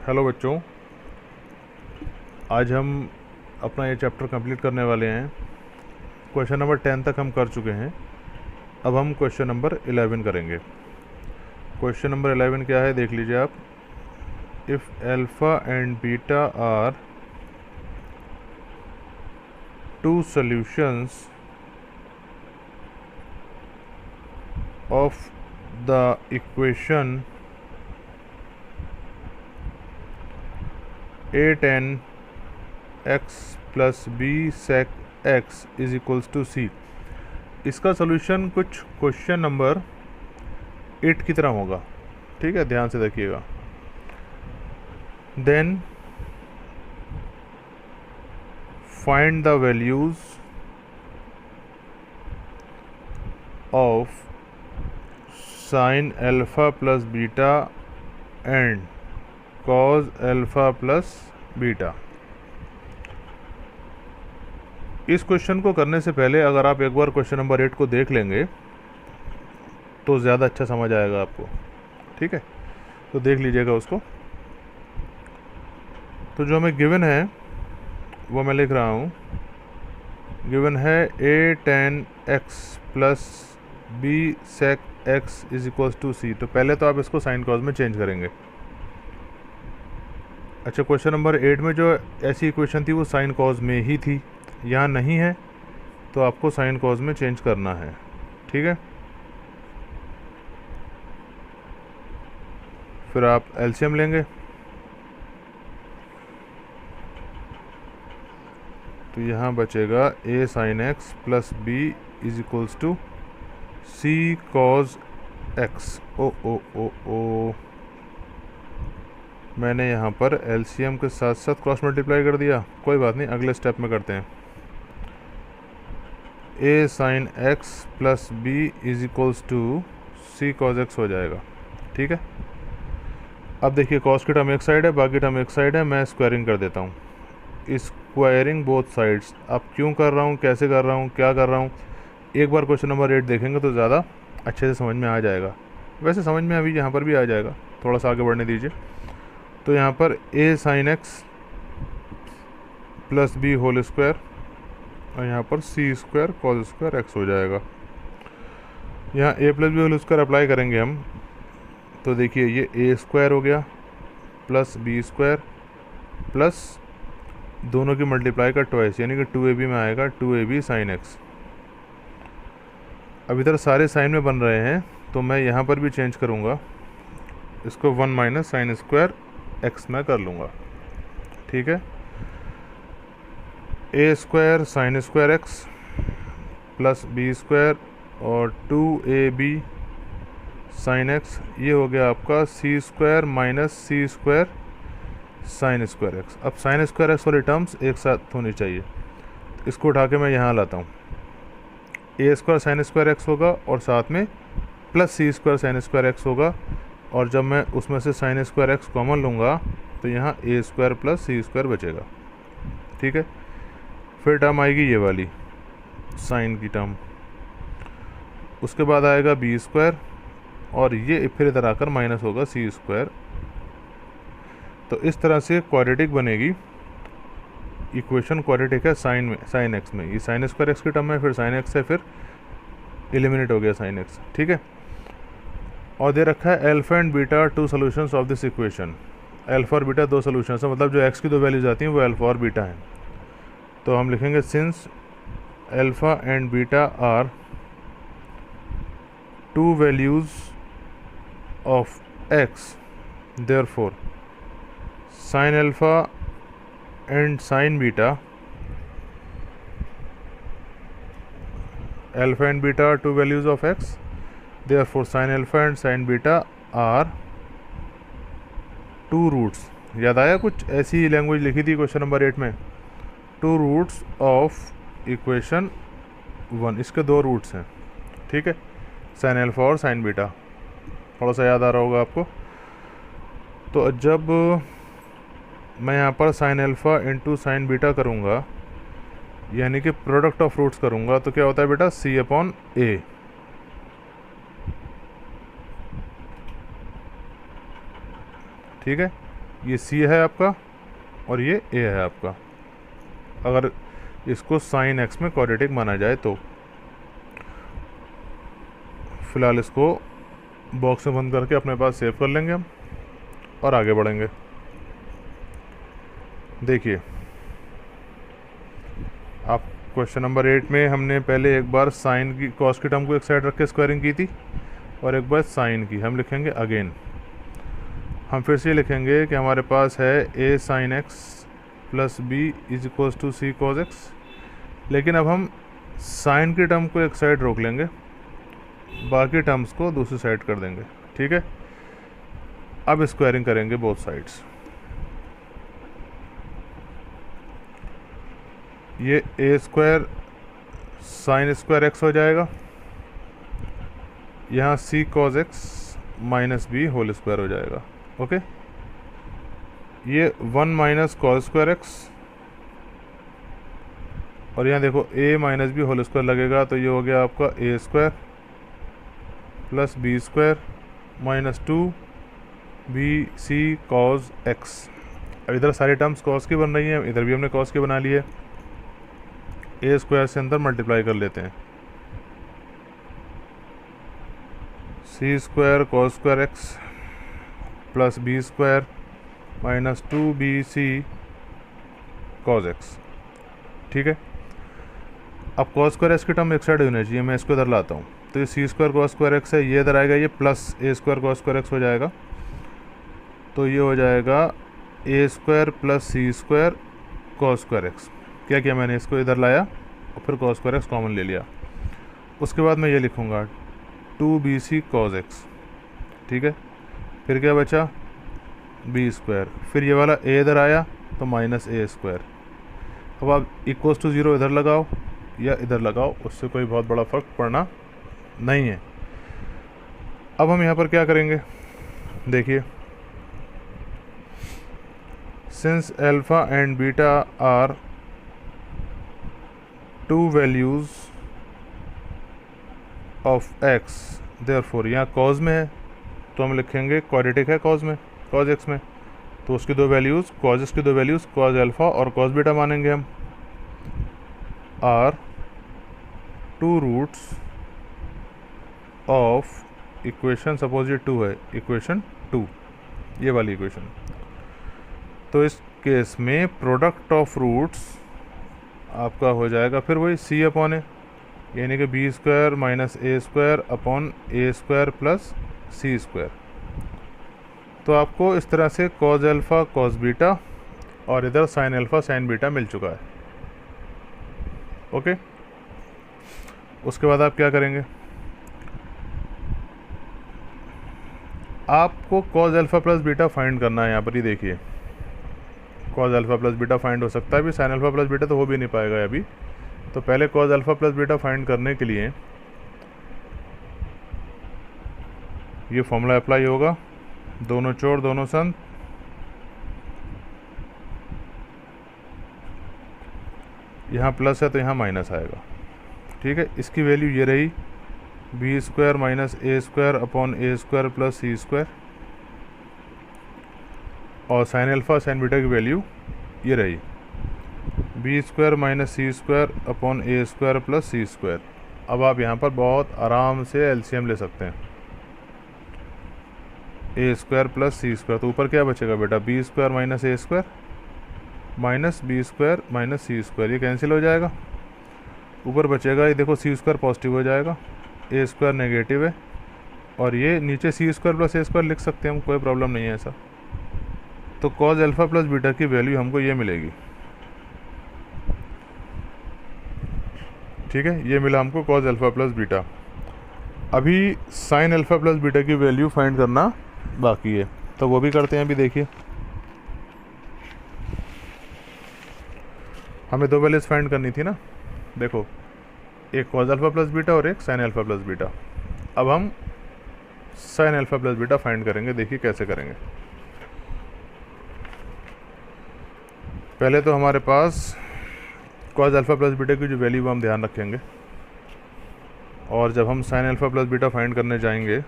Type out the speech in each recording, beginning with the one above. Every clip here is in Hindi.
हेलो बच्चों, आज हम अपना ये चैप्टर कंप्लीट करने वाले हैं। क्वेश्चन नंबर 10 तक हम कर चुके हैं। अब हम क्वेश्चन नंबर 11 करेंगे। क्वेश्चन नंबर 11 क्या है, देख लीजिए आप। If alpha and beta are two solutions of the equation a tan x plus b sec x is equals to c. इसका सोल्यूशन कुछ क्वेश्चन नंबर 8 की तरह होगा। ठीक है, ध्यान से देखिएगा। Then find the values of sine alpha plus beta and cos alpha plus beta. इस क्वेश्चन को करने से पहले अगर आप एक बार क्वेश्चन नंबर 8 को देख लेंगे तो ज़्यादा अच्छा समझ आएगा आपको। ठीक है, तो देख लीजिएगा उसको। तो जो हमें गिवन है वो मैं लिख रहा हूँ। गिवन है a tan x plus b sec x is equals to c. तो पहले तो आप इसको साइन कॉज में चेंज करेंगे। अच्छा, क्वेश्चन नंबर 8 में जो ऐसी इक्वेशन थी वो साइन कॉज में ही थी, यहाँ नहीं है, तो आपको साइन कॉज में चेंज करना है। ठीक है, फिर आप एलसीएम लेंगे। तो यहाँ बचेगा a sine x plus b is equals to c cos x। ओ ओ ओ ओ, मैंने यहाँ पर एलसीएम के साथ साथ क्रॉस मल्टीप्लाई कर दिया। कोई बात नहीं, अगले स्टेप में करते हैं। a sine x plus b is equals to c cos x हो जाएगा। ठीक है, अब देखिए कॉस की टर्म एक साइड है, बाकी टर्म एक साइड है। मैं स्क्वायरिंग कर देता हूँ। Squaring both sides. अब क्यों कर रहा हूँ, कैसे कर रहा हूँ, क्या कर रहा हूँ, एक बार क्वेश्चन नंबर 8 देखेंगे तो ज़्यादा अच्छे से समझ में आ जाएगा। वैसे समझ में अभी यहाँ पर भी आ जाएगा, थोड़ा सा आगे बढ़ने दीजिए। तो यहाँ पर a sine x plus b whole square और यहाँ पर c square cos square x हो जाएगा। यहाँ a plus b whole square apply करेंगे हम, तो देखिए ये a स्क्वायर हो गया प्लस बी स्क्वायर प्लस दोनों की मल्टीप्लाई का ट्वाइस, यानी कि 2ab में आएगा 2ab साइन x। अब इधर सारे साइन में बन रहे हैं, तो मैं यहाँ पर भी चेंज करूँगा, इसको 1 माइनस साइन स्क्वायर x में कर लूँगा। ठीक है, a square sine square x plus b square और 2ab साइन x, ये हो गया आपका c square minus c square sine square x। अब साइन स्क्वायर x वाली टर्म्स एक साथ होनी चाहिए, इसको उठा के मैं यहाँ लाता हूँ। a square sine square x होगा और साथ में plus c square sine square x होगा, और जब मैं उसमें से साइन स्क्वायर x कॉमन लूँगा तो यहाँ a square plus c square बचेगा। ठीक है, फिर टर्म आएगी ये वाली साइन की टर्म, उसके बाद आएगा बी स्क्वायर और ये फिर इधर आकर माइनस होगा सी स्क्वायर। तो इस तरह से क्वाड्रेटिक बनेगी। इक्वेशन क्वाड्रेटिक है साइन में, साइन एक्स में। ये साइन स्क्वायर एक्स की टर्म है, फिर साइन एक्स है, फिर एलिमिनेट हो गया साइन एक्स। ठीक है, और दे रखा है alpha and beta to solutions of this equation. Alpha और बीटा दो सॉल्यूशंस हैं, मतलब जो एक्स की दो वैल्यूज आती हैं वो अल्फा और बीटा हैं। तो हम लिखेंगे since alpha and beta are two values of x, therefore sine alpha and sine beta, alpha and beta two values of x, therefore sine alpha and sine beta are two roots. याद आया, कुछ ऐसी लैंग्वेज लिखी थी क्वेश्चन नंबर 8 में, टू रूट्स ऑफ इक्वेशन 1। इसके दो रूट्स हैं। ठीक है, साइन अल्फा और साइन बीटा, थोड़ा सा याद आ रहा होगा आपको। तो जब मैं यहाँ पर sine alpha into sine beta करूँगा, यानी कि प्रोडक्ट ऑफ रूट्स करूँगा, तो क्या होता है बेटा, c अपॉन a। ठीक है, ये सी है आपका और ये ए है आपका, अगर इसको साइन एक्स में क्वाड्रेटिक माना जाए तो। फ़िलहाल इसको बॉक्स में बंद करके अपने पास सेव कर लेंगे हम और आगे बढ़ेंगे। देखिए आप क्वेश्चन नंबर 8 में हमने पहले एक बार साइन की कॉस की टर्म को एक साइड रख के स्क्वायरिंग की थी और एक बार साइन की। हम लिखेंगे अगेन, हम फिर से लिखेंगे कि हमारे पास है a sine x plus b is equals to c cos x, लेकिन अब हम साइन की टर्म को एक साइड रोक लेंगे, बाकी टर्म्स को दूसरी साइड कर देंगे। ठीक है, अब स्क्वायरिंग करेंगे बोथ साइड्स। ये a square sine square x हो जाएगा, यहाँ c cos x minus b whole square हो जाएगा। ओके, ये 1 माइनस कॉस स्क्वायर एक्स और यहाँ देखो a minus b whole square लगेगा, तो ये हो गया आपका a square plus b square minus 2 b c cos x. अब इधर सारी टर्म्स कॉस की बन रही हैं, इधर भी हमने कॉस की बना ली है। ए स्क्वायर से अंदर मल्टीप्लाई कर लेते हैं, c square cos square x plus b square minus 2bc cos x. ठीक है, अब कॉस स्क्वायर एक्स की टर्म एक साइड होनी चाहिए, मैं इसको इधर लाता हूँ, तो ये c square cos square x है, ये इधर आएगा, ये plus a square cos square x हो जाएगा, तो ये हो जाएगा a square plus c square cos square x. क्या किया मैंने, इसको इधर लाया और फिर कॉस स्क्वायर एक्स कॉमन ले लिया। उसके बाद मैं ये लिखूँगा 2bc कॉस एक्स। ठीक है, फिर क्या बचा बी स्क्वायर, फिर ये वाला ए इधर आया तो माइनस ए स्क्वायर। अब आप इक्वल्स टू 0 इधर लगाओ या इधर लगाओ, उससे कोई बहुत बड़ा फ़र्क पड़ना नहीं है। अब हम यहाँ पर क्या करेंगे, देखिए since alpha and beta are two values of x, therefore यहाँ कॉज में है तो हम लिखेंगे क्वाड्रेटिक है कॉज में, कॉज एक्स में, तो उसकी दो वैल्यूज़ कॉज एक्स की दो वैल्यूज़ कॉज अल्फ़ा और कॉज बीटा मानेंगे हम, are two roots of equation, suppose ये 2 है, इक्वेशन 2 ये वाली इक्वेशन। तो इस केस में प्रोडक्ट ऑफ रूट्स आपका हो जाएगा फिर वही सी अपॉन ए, यानी कि B square minus a square upon A square plus c square. तो आपको इस तरह से कॉज अल्फ़ा कॉज बीटा और इधर साइन अल्फ़ा साइन बीटा मिल चुका है। ओके, उसके बाद आप क्या करेंगे, आपको cause alpha plus beta find करना है। यहाँ पर ही देखिए cause alpha plus beta find हो सकता है, अभी साइन अल्फ़ा प्लस बीटा तो हो भी नहीं पाएगा अभी। तो पहले cause alpha plus beta find करने के लिए ये फॉर्मूला अप्लाई होगा, दोनों चोर दोनों सन, यहाँ प्लस है तो यहाँ माइनस आएगा। ठीक है, इसकी वैल्यू ये रही B square minus a square upon A square plus c square, और साइन अल्फ़ा साइन बीटा की वैल्यू ये रही B square minus c square upon ए स्क्वायर प्लस सी स्क्वायर। अब आप यहाँ पर बहुत आराम से एलसीएम ले सकते हैं, a square plus c square, तो ऊपर क्या बचेगा बेटा, b square minus a square minus b square minus c square, ये कैंसिल हो जाएगा। ऊपर बचेगा ये देखो सी स्क्वायर पॉजिटिव हो जाएगा, ए स्क्वायर नेगेटिव है, और ये नीचे सी स्क्वायर प्लस ए स्क्वायर लिख सकते हैं हम, कोई प्रॉब्लम नहीं है ऐसा। तो कॉज अल्फ़ा प्लस बीटा की वैल्यू हमको ये मिलेगी। ठीक है, ये मिला हमको कॉज अल्फ़ा प्लस बीटा। अभी साइन अल्फ़ा प्लस बीटा की वैल्यू फाइंड करना बाकी है, तो वो भी करते हैं। अभी देखिए हमें दो वैल्यूज फाइंड करनी थी ना, देखो एक कॉज अल्फ़ा प्लस बीटा और एक साइन अल्फ़ा प्लस बीटा। अब हम sine alpha plus beta find करेंगे, देखिए कैसे करेंगे। पहले तो हमारे पास कॉज अल्फ़ा प्लस बीटा की जो वैल्यू हम ध्यान रखेंगे, और जब हम sine alpha plus beta find करने जाएंगे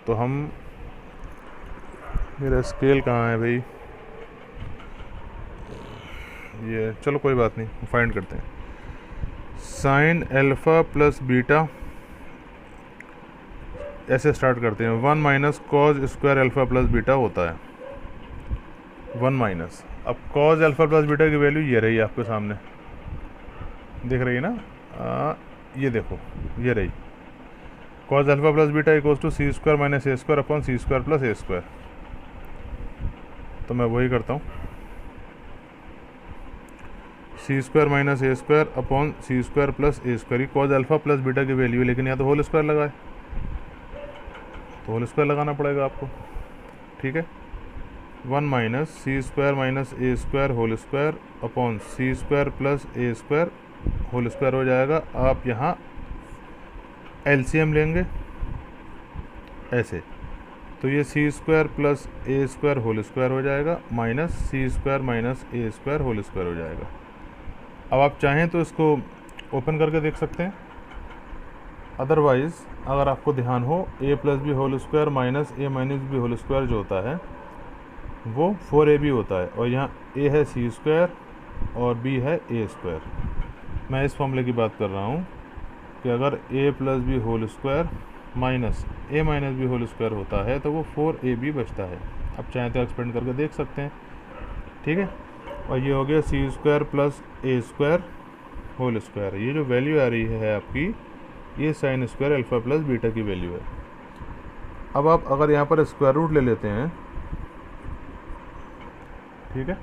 तो हम मेरा स्केल कहाँ है भाई? ये चलो कोई बात नहीं, फाइंड करते हैं। साइन अल्फ़ा प्लस बीटा, ऐसे स्टार्ट करते हैं। 1 minus cos square alpha plus beta होता है 1 माइनस। अब कॉज अल्फ़ा प्लस बीटा की वैल्यू ये रही आपके सामने, दिख रही है ना? ये देखो, ये रही cos alpha plus beta equals to c square minus a square upon c square plus a square. तो मैं वही करता हूँ, c square minus a square upon c square plus a square. Cos alpha plus beta की वैल्यू है, लेकिन या तो होल स्क्वायर लगाए, तो होल स्क्वायर लगाना पड़ेगा आपको, ठीक है। 1 minus c square minus a square whole square upon c square plus a square whole square हो जाएगा। आप यहाँ एलसीएम लेंगे ऐसे, तो ये c square plus a square whole square हो जाएगा minus c square minus a square whole square हो जाएगा। अब आप चाहें तो इसको ओपन करके देख सकते हैं, अदरवाइज़ अगर आपको ध्यान हो a plus b whole square minus a minus b whole square जो होता है वो 4ab होता है, और यहाँ ए है सी स्क्वायर और बी है ए स्क्वायर। मैं इस फॉर्मूले की बात कर रहा हूँ कि अगर a plus b whole square minus a minus b whole square होता है तो वो 4ab बचता है। आप चाहें तो एक्सपेंड करके देख सकते हैं, ठीक है। और ये हो गया सी square plus a square whole square. ये जो वैल्यू आ रही है आपकी, ये sine square alpha plus beta की वैल्यू है। अब आप अगर यहाँ पर स्क्वायर रूट ले लेते हैं, ठीक है,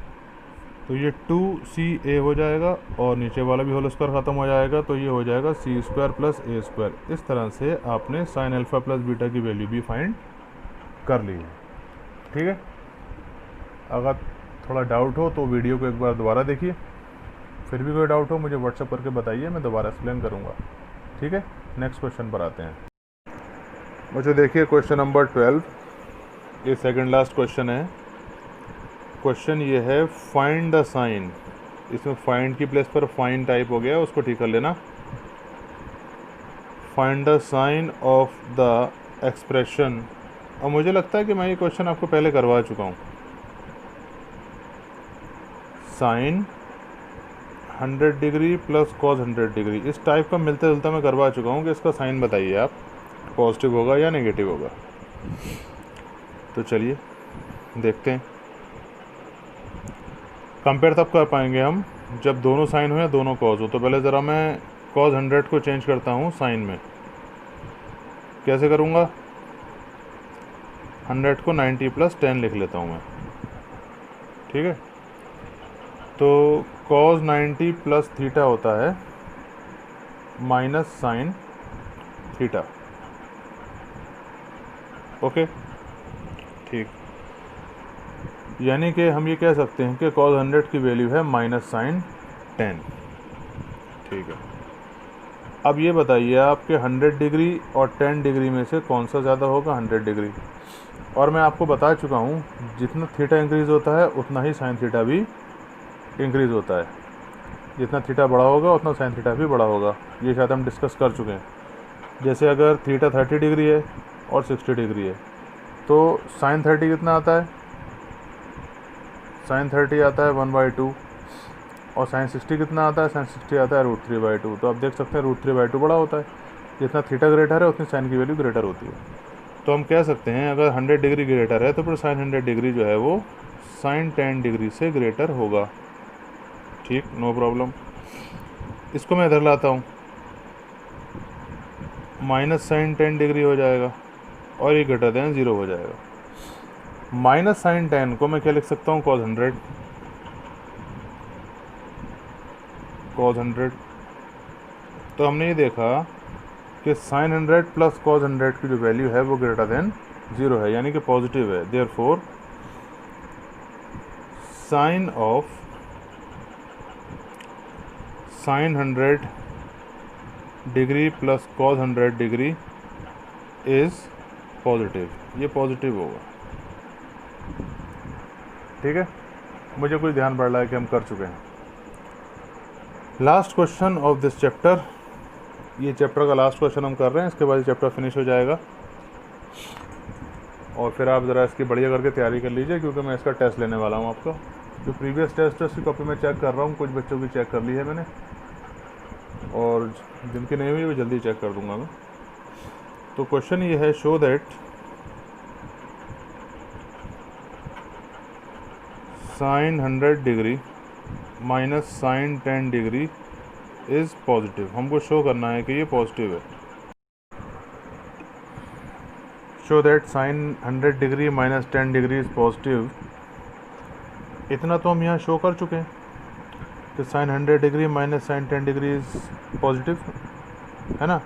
तो ये 2ca हो जाएगा और नीचे वाला भी होल स्क्वायर ख़त्म हो जाएगा, तो ये हो जाएगा सी स्क्वायर प्लस ए स्क्वायर। इस तरह से आपने साइन अल्फ़ा प्लस बीटा की वैल्यू भी फाइंड कर ली है, ठीक है। अगर थोड़ा डाउट हो तो वीडियो को एक बार दोबारा देखिए, फिर भी कोई डाउट हो मुझे व्हाट्सएप करके बताइए, मैं दोबारा एक्सप्लेन करूँगा, ठीक है। नेक्स्ट क्वेश्चन पर आते हैं। मुझे देखिए क्वेश्चन नंबर 12, ये सेकंड लास्ट क्वेश्चन है। क्वेश्चन ये है फाइंड द साइन, इसमें फाइंड की प्लेस पर फाइन टाइप हो गया, उसको ठीक कर लेना। Find the sign of the expression. और मुझे लगता है कि मैं ये क्वेश्चन आपको पहले करवा चुका हूँ। Sine 100 degree plus cos 100 degree, इस टाइप का मिलता जुलता मैं करवा चुका हूँ कि इसका साइन बताइए आप, पॉजिटिव होगा या नेगेटिव होगा। तो चलिए देखते हैं। कंपेयर तब कर पाएंगे हम जब दोनों साइन हो या दोनों कॉज हो। तो पहले ज़रा मैं कॉस 100 को चेंज करता हूँ साइन में। कैसे करूँगा? 100 को 90 प्लस 10 लिख लेता हूँ मैं, ठीक है। तो कॉस 90 प्लस थीटा होता है माइनस साइन थीटा, ओके, ठीक। यानी कि हम ये कह सकते हैं कि कॉस 100 की वैल्यू है माइनस साइन 10, ठीक है। अब ये बताइए आप कि 100 डिग्री और 10 डिग्री में से कौन सा ज़्यादा होगा? 100 डिग्री। और मैं आपको बता चुका हूँ जितना थीटा इंक्रीज़ होता है उतना ही साइन थीटा भी इंक्रीज़ होता है। जितना थीटा बड़ा होगा उतना साइन थीटा भी बड़ा होगा, ये शायद हम डिस्कस कर चुके हैं। जैसे अगर थीटा 30 डिग्री है और 60 डिग्री है तो साइन 30 कितना आता है? साइन 30 आता है 1/2, और साइन 60 कितना आता है? साइन 60 आता है √3/2। तो आप देख सकते हैं √3/2 बड़ा होता है। जितना थीटा ग्रेटर है उतनी साइन की वैल्यू ग्रेटर होती है। तो हम कह सकते हैं अगर 100 डिग्री ग्रेटर है तो फिर साइन 100 डिग्री जो है वो साइन 10 डिग्री से ग्रेटर होगा, ठीक, नो प्रॉब्लम। इसको मैं इधर लाता हूँ, माइनस साइन 10 डिग्री हो जाएगा और ये ग्रेटर देन 0 हो जाएगा। माइनस साइन 10 को मैं क्या लिख सकता हूँ? Cos 100, cos 100। तो हमने ये देखा कि साइन 100 प्लस कॉस 100 की जो वैल्यू है वो ग्रेटर देन 0 है, यानी कि पॉजिटिव है। Therefore sign of sine 100 degree plus cos 100 degree is positive, ये पॉजिटिव होगा, ठीक है। मुझे कुछ ध्यान पड़ रहा है कि हम कर चुके हैं। Last question of this chapter, ये चैप्टर का लास्ट क्वेश्चन हम कर रहे हैं, इसके बाद चैप्टर फिनिश हो जाएगा। और फिर आप ज़रा इसकी बढ़िया करके तैयारी कर लीजिए, क्योंकि मैं इसका टेस्ट लेने वाला हूँ आपका। जो प्रीवियस टेस्ट है उसकी कॉपी मैं चेक कर रहा हूँ, कुछ बच्चों की चेक कर ली है मैंने, और जिनकी नहीं हुई वो जल्दी चेक कर दूँगा मैं। तो क्वेश्चन ये है, show that sine 100 degree minus sine 10 degree is positive. हमको शो करना है कि ये पॉजिटिव है। Show that sine 100 degree minus 10 degree is positive. इतना तो हम यहाँ शो कर चुके हैं कि sine 100 degree minus sine 10 degree is positive, है ना।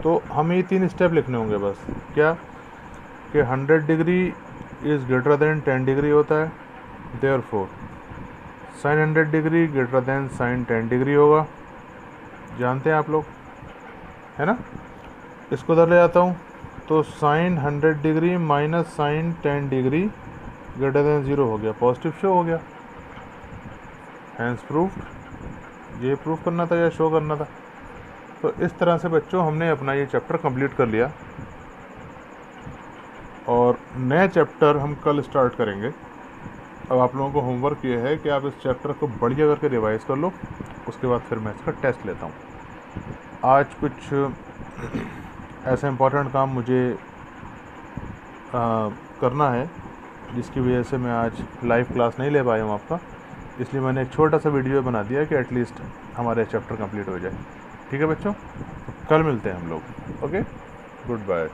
तो हमें ये 3 स्टेप लिखने होंगे बस। क्या कि 100 degree is greater than 10 degree होता है, therefore sine 100 degree greater than sine 10 degree होगा। जानते हैं आप लोग, है ना। इसको उधर ले जाता हूँ, तो sine 100 degree minus sine 10 degree greater than 0 हो गया, पॉजिटिव शो हो गया। Hence proof. ये प्रूफ करना था या शो करना था। तो इस तरह से बच्चों हमने अपना ये चैप्टर कंप्लीट कर लिया, और नया चैप्टर हम कल स्टार्ट करेंगे। अब आप लोगों को होमवर्क ये है कि आप इस चैप्टर को बढ़िया करके रिवाइज़ कर लो, उसके बाद फिर मैं इसका टेस्ट लेता हूँ। आज कुछ ऐसा इम्पोर्टेंट काम मुझे करना है, जिसकी वजह से मैं आज लाइव क्लास नहीं ले पाया हूँ आपका, इसलिए मैंने एक छोटा सा वीडियो बना दिया कि एटलीस्ट हमारे चैप्टर कंप्लीट हो जाए। ठीक है बच्चों, कल मिलते हैं हम लोग। Okay, good bye.